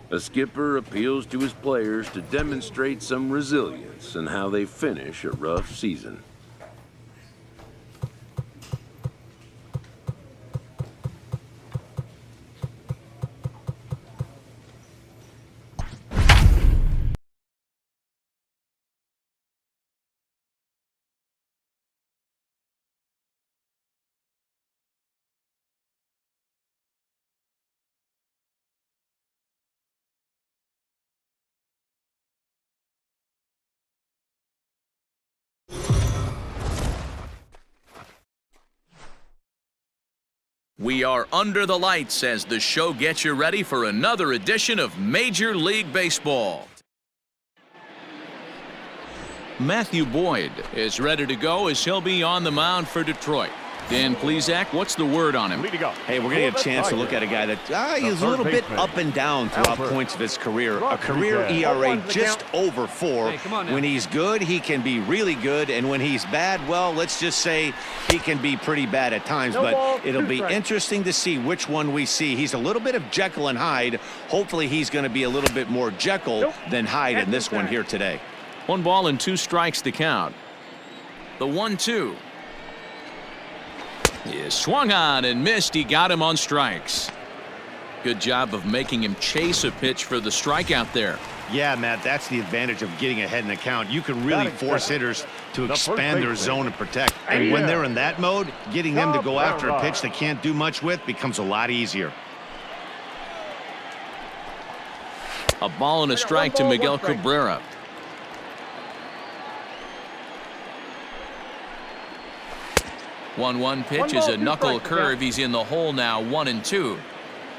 A skipper appeals to his players to demonstrate some resilience in how they finish a rough season. We are under the lights as the show gets you ready for another edition of Major League Baseball. Matthew Boyd is ready to go as he'll be on the mound for Detroit. Dan Plesac, what's the word on him? Hey, we're going to get a chance to look at a guy that he's a little bit up and down throughout points of his career. A career ERA just over 4. When he's good, he can be really good. And when he's bad, well, let's just say he can be pretty bad at times. But it'll be interesting to see which one we see. He's a little bit of Jekyll and Hyde. Hopefully he's going to be a little bit more Jekyll than Hyde in this one here today. 1 ball and 2 strikes to count. The 1-2. He swung on and missed. He got him on strikes. Good job of making him chase a pitch for the strikeout there. Yeah, Matt, that's the advantage of getting ahead in the count. You can really force hitters to expand their zone and protect. And when they're in that mode, getting them to go after a pitch they can't do much with becomes a lot easier. A ball and a strike to Miguel Cabrera. One pitch is a knuckle curve. He's in the hole now, 1-2.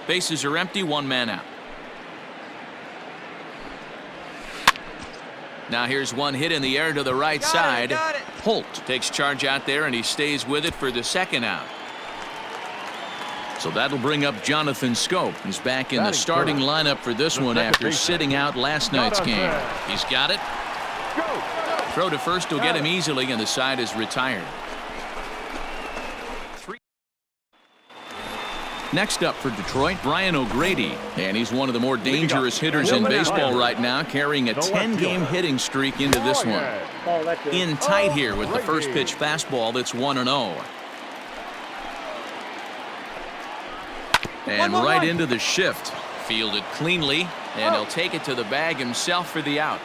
Bases are empty, 1 man out. Now here's one hit in the air to the right side. Holt takes charge out there and he stays with it for the 2nd out. So that'll bring up Jonathan Scope. He's back in the starting lineup for this one after sitting out last night's game. He's got it. Throw to first will get him easily and the side is retired. Next up for Detroit, Brian O'Grady, and he's one of the more dangerous hitters in baseball right now, carrying a 10-game hitting streak into this one. In tight here with the first pitch fastball that's 1-0. And right into the shift. Fielded cleanly, and he'll take it to the bag himself for the out.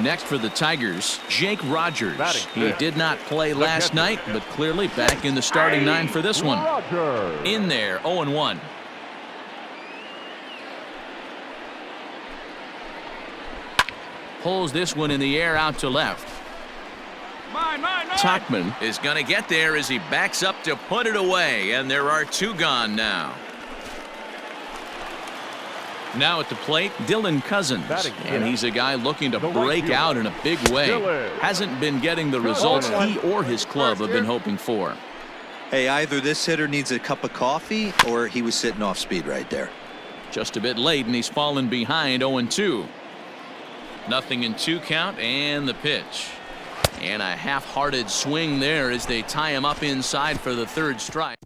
Next for the Tigers, Jake Rogers. He did not play last night, but clearly back in the starting 9 for this one. In there, 0-1. Pulls this one in the air out to left. Tauchman is going to get there as he backs up to put it away, and there are 2 gone now. Now at the plate, Dylan Cousins, and he's a guy looking to break out in a big way. Hasn't been getting the results he or his club have been hoping for. Hey, either this hitter needs a cup of coffee or he was sitting off speed right there. Just a bit late, and he's fallen behind 0-2. 0-2 count, and the pitch. And a half-hearted swing there as they tie him up inside for the 3rd strike.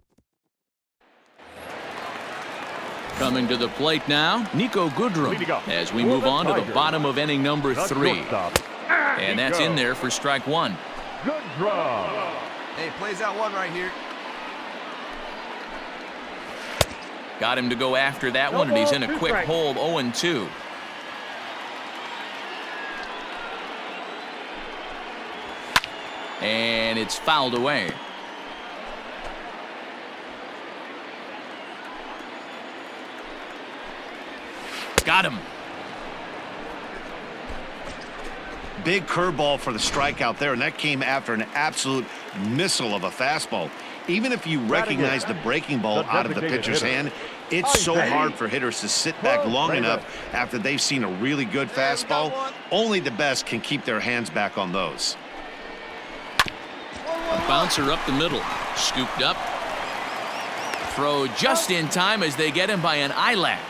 Coming to the plate now, Nico Goodrum, as we move on to the bottom of inning number 3. And that's in there for strike 1. Hey, plays out 1 right here. Got him to go after that one, and he's in a quick hold, 0-2. And it's fouled away. Got him. Big curveball for the strikeout there, and that came after an absolute missile of a fastball. Even if you recognize the breaking ball out of the pitcher's hand, it's so hard for hitters to sit back long enough after they've seen a really good fastball. Only the best can keep their hands back on those. A bouncer up the middle, scooped up. Throw just in time as they get him by an eyelash.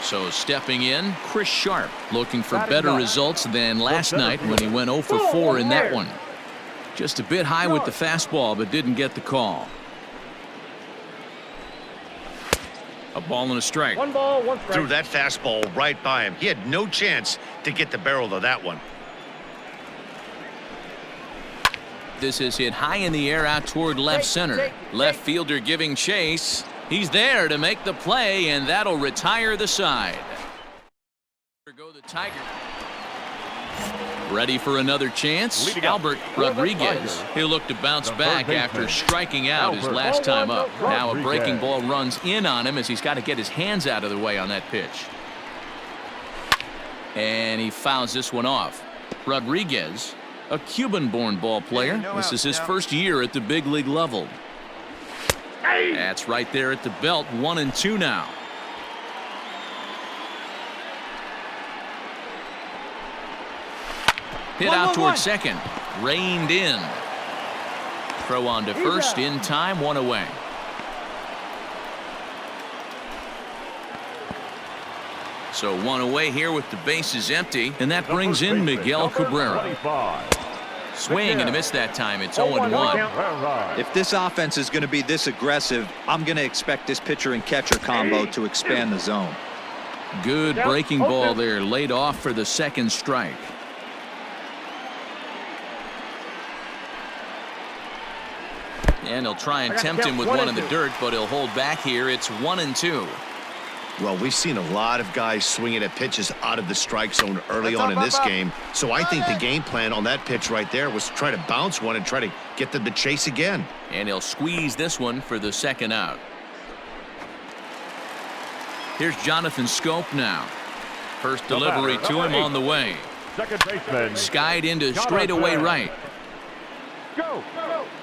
So stepping in, Chris Sharp, looking for better results than last night when he went 0 for 4 in that one. Just a bit high with the fastball, but didn't get the call. A ball and a strike. 1 ball, 1 strike. Threw that fastball right by him. He had no chance to get the barrel of that one. This is hit high in the air out toward left center. Left fielder giving chase. He's there to make the play, and that'll retire the side. Here go the Tigers. Ready for another chance. Albert Rodriguez. He'll look to bounce back after striking out his last time up. Now a breaking ball runs in on him as he's got to get his hands out of the way on that pitch. And he fouls this one off. Rodriguez, a Cuban-born ball player. This is his first year at the big league level. That's right there at the belt. 1-2 now. Hit out towards second. Reined in. Throw on to first in time. 1 away. So 1 away here with the bases empty. And that brings in Miguel Cabrera. Swing and a miss that time. It's 0-1. If this offense is going to be this aggressive, I'm going to expect this pitcher and catcher combo to expand the zone. Good breaking ball there. Laid off for the second strike. And he'll try and tempt him with one in the dirt, but he'll hold back here. It's 1-2. Well, we've seen a lot of guys swinging at pitches out of the strike zone early on in this game. So I think the game plan on that pitch right there was to try to bounce one and try to get them to chase again. And he'll squeeze this one for the second out. Here's Jonathan Scope now. First delivery to him on the way. Second baseman. Skied into straightaway right.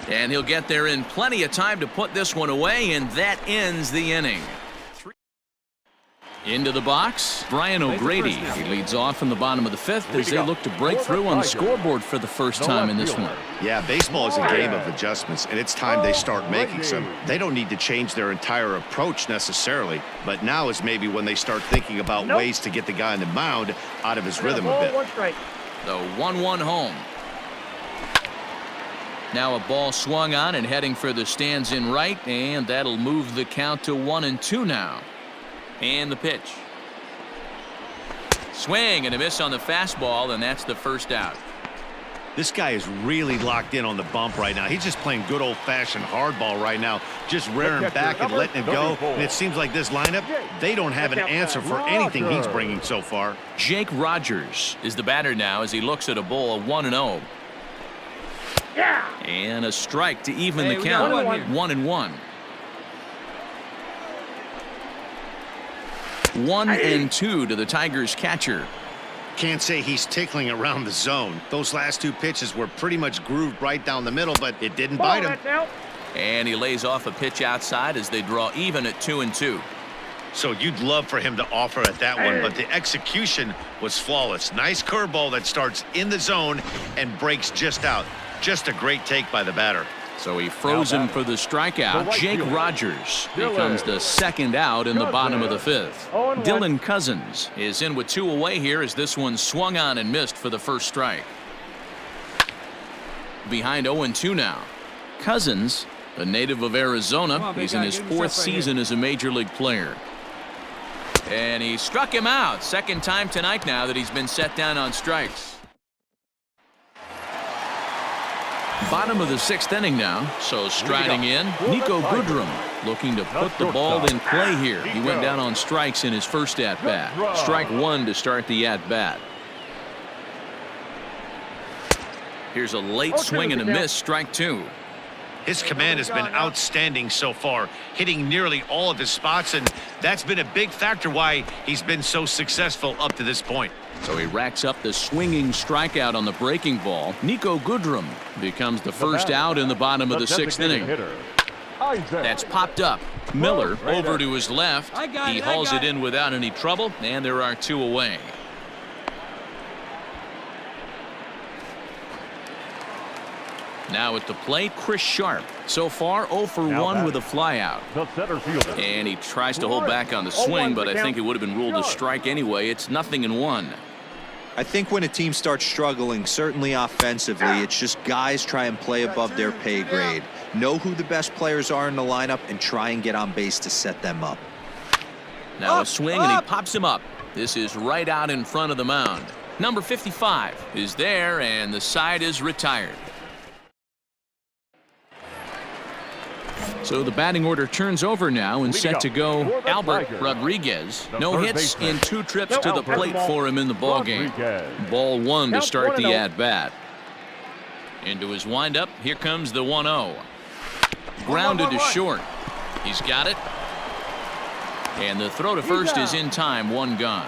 And he'll get there in plenty of time to put this one away, and that ends the inning. Into the box, Brian O'Grady. He leads off in the bottom of the 5th as they look to break through on the scoreboard for the first time in this one. Yeah, baseball is a game of adjustments, and it's time they start making some. They don't need to change their entire approach necessarily, but now is maybe when they start thinking about ways to get the guy on the mound out of his rhythm a bit. The 1-1 home. Now a ball swung on and heading for the stands in right, and that'll move the count to 1-2 now. And the pitch. Swing and a miss on the fastball, and that's the first out. This guy is really locked in on the bump right now. He's just playing good old-fashioned hardball right now, just rearing back and letting it go. And it seems like this lineup, they don't have an answer for anything he's bringing so far. Jake Rogers is the batter now as he looks at a ball of 1-0. And a strike to even the count. 1-1. 1-2 to the Tigers catcher. Can't say he's tickling around the zone. Those last two pitches were pretty much grooved right down the middle, but it didn't bite him. And he lays off a pitch outside as they draw even at 2-2. So you'd love for him to offer at that one, but the execution was flawless. Nice curveball that starts in the zone and breaks just out. Just a great take by the batter. So he froze him for the strikeout. Jake Rogers becomes the second out in the bottom of the 5th. Dylan Cousins is in with 2 away here as this one swung on and missed for the first strike. Behind 0-2 now. Cousins, a native of Arizona, he's in his 4th season as a major league player. And he struck him out. Second time tonight now that he's been set down on strikes. Bottom of the 6th inning now, so striding in, Nico Goodrum looking to put the ball in play here. He went down on strikes in his first at-bat. Strike 1 to start the at-bat. Here's a late swing and a miss, strike 2. His command has been outstanding so far, hitting nearly all of his spots, and that's been a big factor why he's been so successful up to this point. So he racks up the swinging strikeout on the breaking ball. Nico Goodrum becomes the first out in the bottom of the 6th inning. That's popped up. Miller over to his left. He hauls it in without any trouble, and there are 2 away. Now at the plate, Chris Sharp. So far, 0 for 1 with a flyout. And he tries to hold back on the swing, but I think it would have been ruled a strike anyway. It's 0-1. I think when a team starts struggling, certainly offensively, it's just guys try and play above their pay grade. Know who the best players are in the lineup and try and get on base to set them up. Now a swing, and he pops him up. This is right out in front of the mound. Number 55 is there, and the side is retired. So the batting order turns over now, and set to go Albert Rodriguez. No hits in 2 trips to the plate for him in the ballgame. Ball 1 to start the at-bat. Into his windup, here comes the 1-0. Grounded to short. He's got it. And the throw to first is in time, 1 gone.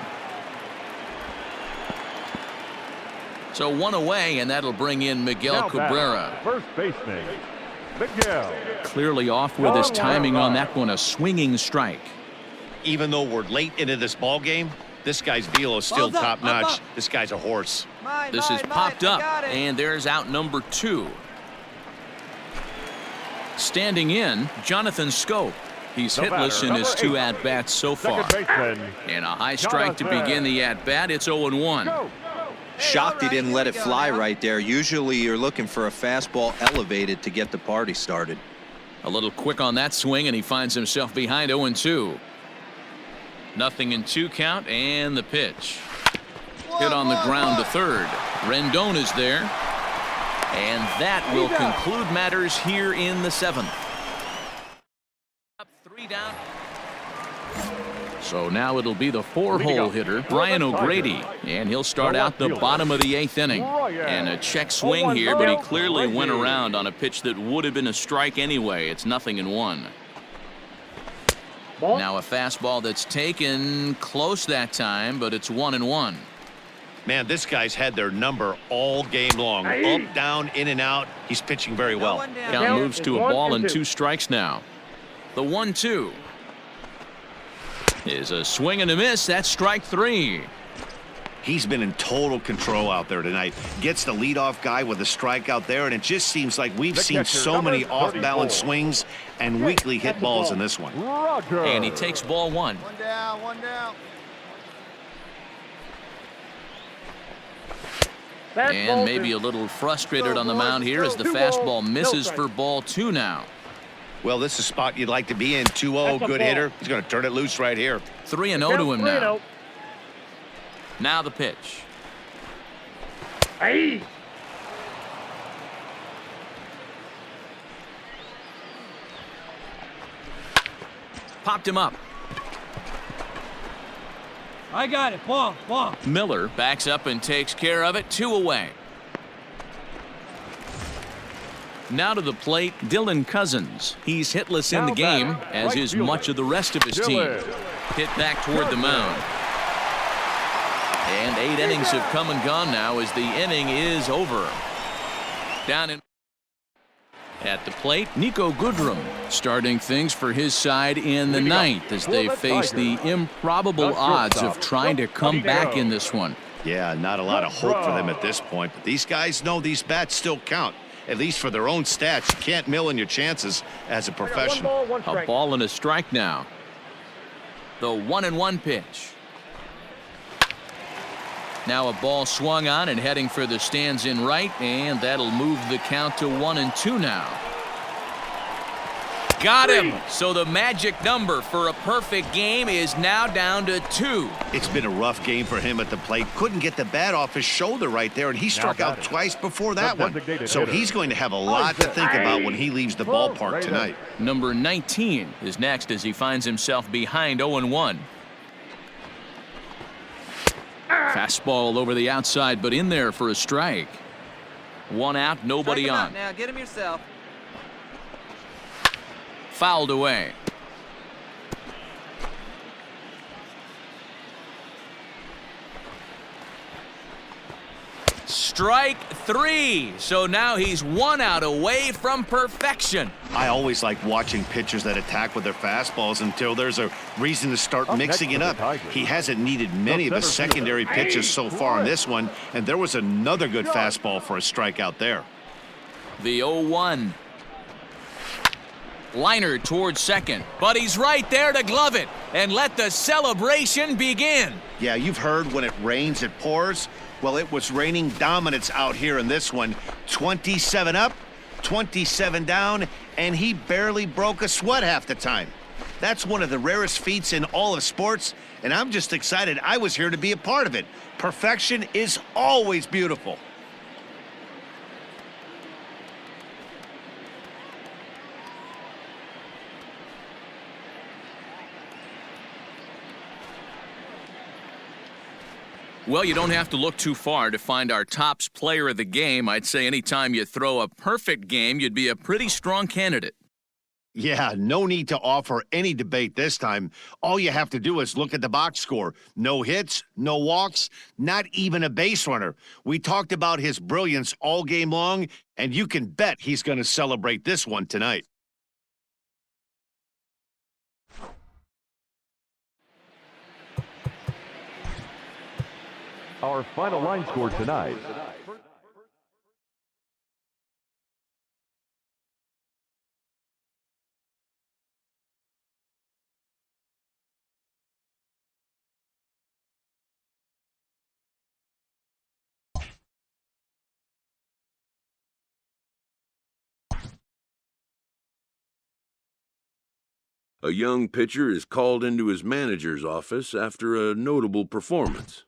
So 1 away, and that'll bring in Miguel Cabrera. First baseman, Miguel. Clearly off with his timing on that one, a swinging strike. Even though we're late into this ball game, this guy's velo is still top notch. This guy's a horse. This is popped up, and there's out number 2. Standing in, Jonathan Schoop. He's hitless in his 2 at-bats so far. And a high strike to begin the at-bat. It's 0-1. Shocked he didn't let it fly right there. Usually you're looking for a fastball elevated to get the party started. A little quick on that swing, and he finds himself behind 0-2. Nothing in 2 count, and the pitch. Hit on the ground to third. Rendon is there. And that will conclude matters here in the 7th. Up 3 down. So now it'll be the 4-hole hitter, Brian O'Grady, and he'll start out the bottom of the 8th inning. And a check swing here, but he clearly went around on a pitch that would have been a strike anyway. It's 0-1. Now a fastball that's taken close that time, but it's 1-1. Man, this guy's had their number all game long. Up, down, in and out. He's pitching very well. Count moves to a ball and 2 strikes now. The 1-2 is a swing and a miss. That's strike 3. He's been in total control out there tonight. Gets the leadoff guy with a strikeout there, and it just seems like we've seen so many off-balance swings and weakly hit balls in this one. And he takes ball 1. One down. And maybe a little frustrated on the mound here as the fastball misses for ball 2 now. Well, this is a spot you'd like to be in. 2-0, good hitter. He's going to turn it loose right here. 3-0 to him now. Now the pitch. Popped him up. I got it. Ball. Miller backs up and takes care of it. 2 away. Now to the plate, Dylan Cousins. He's hitless in the game, as is much of the rest of his team. Hit back toward the mound. And 8 innings have come and gone now as the inning is over. Down in at the plate, Nico Goodrum starting things for his side in the 9th as they face the improbable odds of trying to come back in this one. Yeah, not a lot of hope for them at this point, but these guys know these bats still count. At least for their own stats. You can't mill in your chances as a professional. A ball and a strike now. The 1-1 pitch. Now a ball swung on and heading for the stands in right, and that'll move the count to 1-2 now. Got him. So the magic number for a perfect game is now down to 2. It's been a rough game for him at the plate. Couldn't get the bat off his shoulder right there, and he struck out twice before that one. So he's going to have a lot to think about when he leaves the ballpark tonight. Number 19 is next as he finds himself behind 0-1. Fastball over the outside, but in there for a strike. 1 out, nobody on. Now get him yourself. Fouled away. Strike 3. So now he's 1 out away from perfection. I always like watching pitchers that attack with their fastballs until there's a reason to start mixing it up. He hasn't needed many of the secondary pitches so far in this one, and there was another good fastball for a strikeout there. The 0-1. Liner towards second, but he's right there to glove it and let the celebration begin. Yeah, you've heard when it rains, it pours. Well, it was raining dominance out here in this one. 27 up, 27 down, and he barely broke a sweat half the time. That's one of the rarest feats in all of sports, and I'm just excited I was here to be a part of it. Perfection is always beautiful. Well, you don't have to look too far to find our tops player of the game. I'd say anytime you throw a perfect game, you'd be a pretty strong candidate. Yeah, no need to offer any debate this time. All you have to do is look at the box score. No hits, no walks, not even a base runner. We talked about his brilliance all game long, and you can bet he's going to celebrate this one tonight. Our final line score tonight. A young pitcher is called into his manager's office after a notable performance.